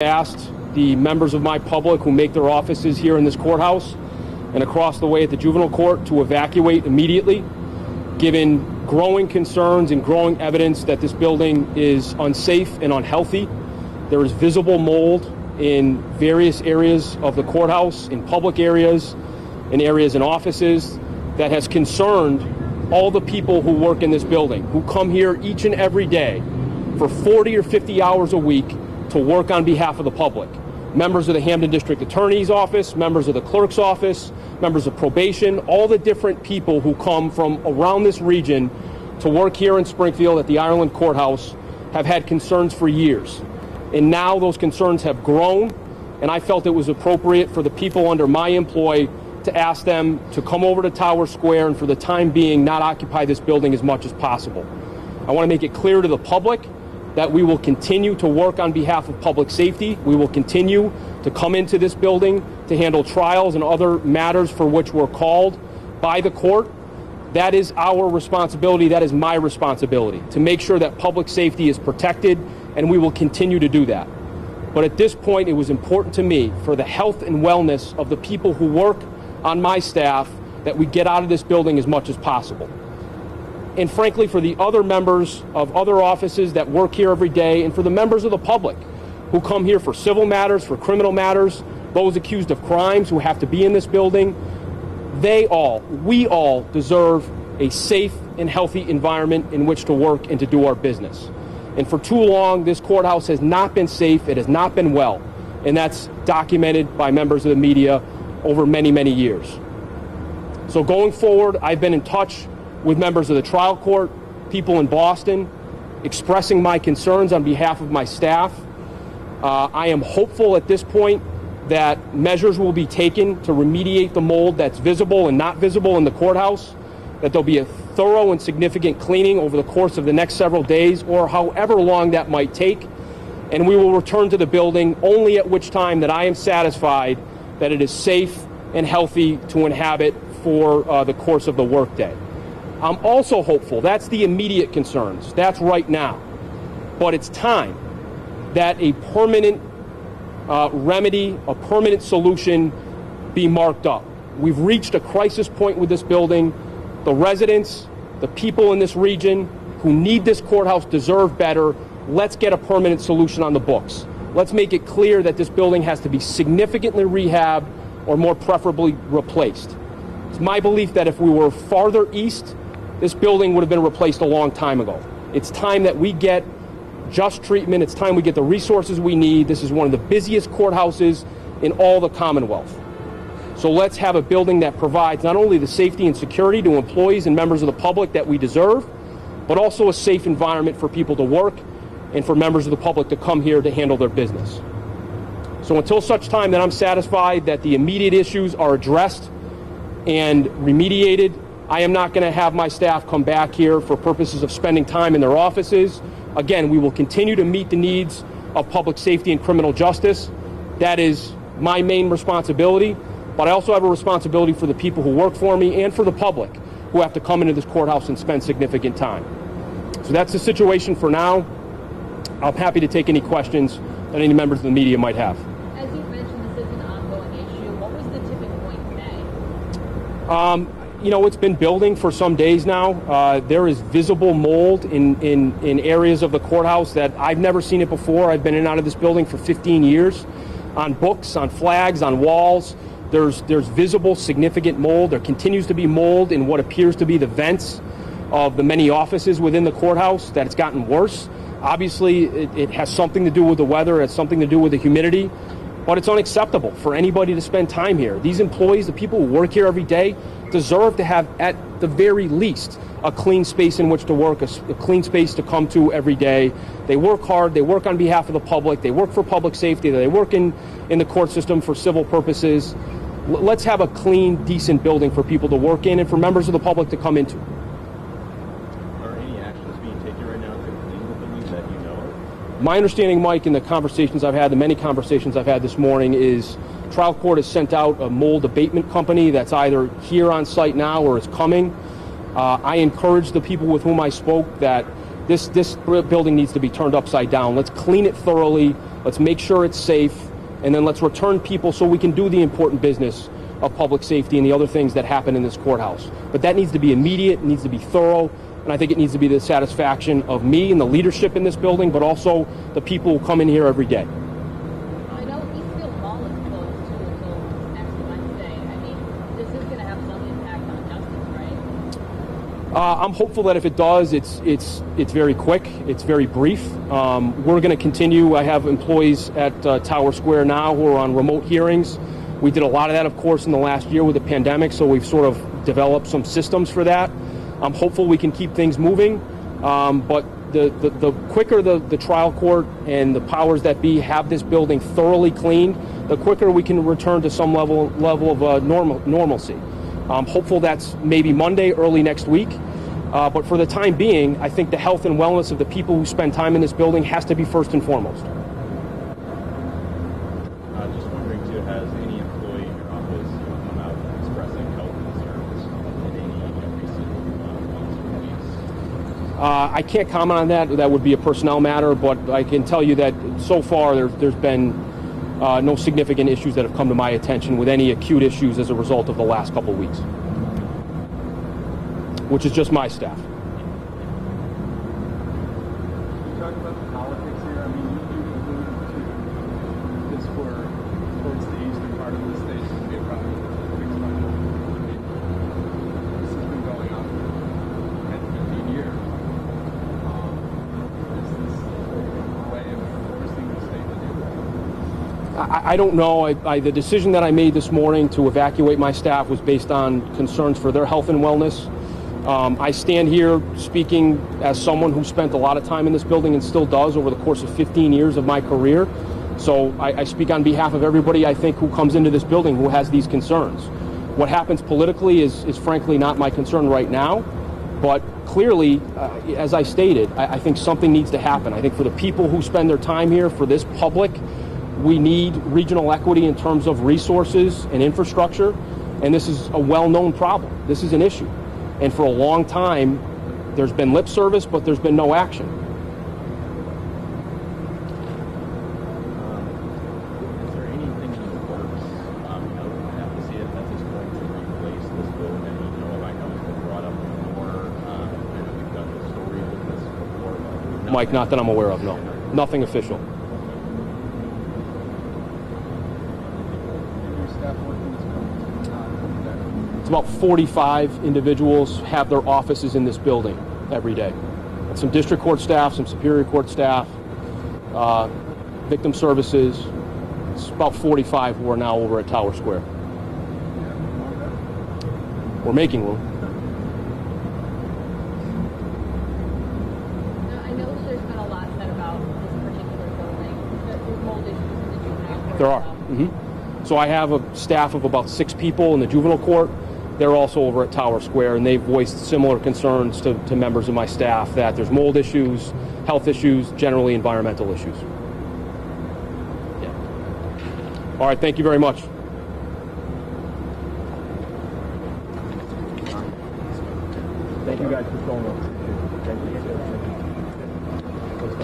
Asked the members of my public who make their offices here in this courthouse and across the way at the juvenile court to evacuate immediately, given growing concerns and growing evidence that this building is unsafe and unhealthy. There is visible mold in various areas of the courthouse, in public areas, in areas in offices, that has concerned all the people who work in this building, who come here each and every day for 40 or 50 hours a week to work on behalf of the public. Members of the Hampden District Attorney's Office, members of the Clerk's Office, members of probation, all the different people who come from around this region to work here in Springfield at the Ireland Courthouse have had concerns for years. And now those concerns have grown, and I felt it was appropriate for the people under my employ to ask them to come over to Tower Square and for the time being not occupy this building as much as possible. I want to make it clear to the public that we will continue to work on behalf of public safety. We will continue to come into this building to handle trials and other matters for which we're called by the court. That is our responsibility. That is my responsibility, to make sure that public safety is protected, and we will continue to do that. But at this point, it was important to me, for the health and wellness of the people who work on my staff, that we get out of this building as much as possible. And frankly, for the other members of other offices that work here every day, and for the members of the public who come here for civil matters, for criminal matters, those accused of crimes who have to be in this building, we all deserve a safe and healthy environment in which to work and to do our business. And for too long, this courthouse has not been safe, it has not been well, and that's documented by members of the media over many, many years. So going forward, I've been in touch with members of the trial court, people in Boston, expressing my concerns on behalf of my staff. I am hopeful at this point that measures will be taken to remediate the mold that's visible and not visible in the courthouse, that there'll be a thorough and significant cleaning over the course of the next several days, or however long that might take, and we will return to the building only at which time that I am satisfied that it is safe and healthy to inhabit for the course of the workday. I'm also hopeful, that's the immediate concerns, that's right now, but it's time that a permanent remedy, a permanent solution be marked up. We've reached a crisis point with this building. The residents, the people in this region who need this courthouse deserve better. Let's get a permanent solution on the books. Let's make it clear that this building has to be significantly rehabbed or more preferably replaced. It's my belief that if we were farther east, this building would have been replaced a long time ago. It's time that we get just treatment. It's time we get the resources we need. This is one of the busiest courthouses in all the Commonwealth. So let's have a building that provides not only the safety and security to employees and members of the public that we deserve, but also a safe environment for people to work and for members of the public to come here to handle their business. So until such time that I'm satisfied that the immediate issues are addressed and remediated, I am not going to have my staff come back here for purposes of spending time in their offices. Again, we will continue to meet the needs of public safety and criminal justice. That is my main responsibility, but I also have a responsibility for the people who work for me and for the public who have to come into this courthouse and spend significant time. So that's the situation for now. I'm happy to take any questions that any members of the media might have. As you mentioned, this is an ongoing issue. What was the tipping point today? You know, it's been building for some days now. There is visible mold in areas of the courthouse that I've never seen it before. I've been in and out of this building for 15 years. On books, on flags, on walls, there's visible, significant mold. There continues to be mold in what appears to be the vents of the many offices within the courthouse, that it's gotten worse. Obviously, it has something to do with the weather, it has something to do with the humidity, but it's unacceptable for anybody to spend time here. These employees, the people who work here every day, deserve to have, at the very least, a clean space in which to work, a clean space to come to every day. They work hard, they work on behalf of the public, they work for public safety, they work in the court system for civil purposes. Let's have a clean, decent building for people to work in and for members of the public to come into. Are any actions being taken right now to clean the buildings that you know of? My understanding, Mike, in the conversations I've had, the many conversations I've had this morning, is trial court has sent out a mold abatement company that's either here on site now or is coming. I encouraged the people with whom I spoke that This building needs to be turned upside down. Let's clean it thoroughly. Let's make sure it's safe, and then let's return people so we can do the important business of public safety and the other things that happen in this courthouse. But that needs to be immediate, it needs to be thorough, and I think it needs to be the satisfaction of me and the leadership in this building, but also the people who come in here every day. I know Eastfield Mall is closed too until next Wednesday. I mean, this is going to have some impact on justice, right? I'm hopeful that if it does, it's very quick, it's very brief. We're going to continue. I have employees at Tower Square now who are on remote hearings. We did a lot of that, of course, in the last year with the pandemic, so we've sort of developed some systems for that. I'm hopeful we can keep things moving, but the quicker the trial court and the powers that be have this building thoroughly cleaned, the quicker we can return to some level of normalcy. I'm hopeful that's maybe Monday, early next week. But for the time being, I think the health and wellness of the people who spend time in this building has to be first and foremost. Just wondering too, has any employee in your office come out expressing health concerns in any recent months or weeks? I can't comment on that. That would be a personnel matter, but I can tell you that so far there's been no significant issues that have come to my attention with any acute issues as a result of the last couple of weeks, which is just my staff. Can you talk about the politics here? I mean, you alluded to this for towards the eastern part of the state to be a problem with the fixed budget. I mean, this has been going on for 10 to 15 years. Is this a way of forcing the state to do that? I don't know. The decision that I made this morning to evacuate my staff was based on concerns for their health and wellness. I stand here speaking as someone who spent a lot of time in this building and still does over the course of 15 years of my career. So I speak on behalf of everybody, I think, who comes into this building who has these concerns. What happens politically is frankly not my concern right now. But clearly, as I stated, I think something needs to happen. I think for the people who spend their time here, for this public, we need regional equity in terms of resources and infrastructure. And this is a well-known problem. This is an issue. And for a long time, there's been lip service, but there's been no action. Is there anything in the works, we have to see it at this point to replace this building? I know it's been brought up before. I know we've done the story with this before. But Mike, not that I'm aware of, no. Nothing official. Your staff working this building? It's about 45 individuals have their offices in this building every day. And some district court staff, some superior court staff, victim services. It's about 45 who are now over at Tower Square. We're making room. Now, I know there's been a lot said about this particular building. There's mold issues in the juvenile court. There are. So I have a staff of about 6 people in the juvenile court. They're also over at Tower Square, and they've voiced similar concerns to members of my staff that there's mold issues, health issues, generally environmental issues. Yeah. All right, thank you very much. Thank you guys for showing up. Thank you.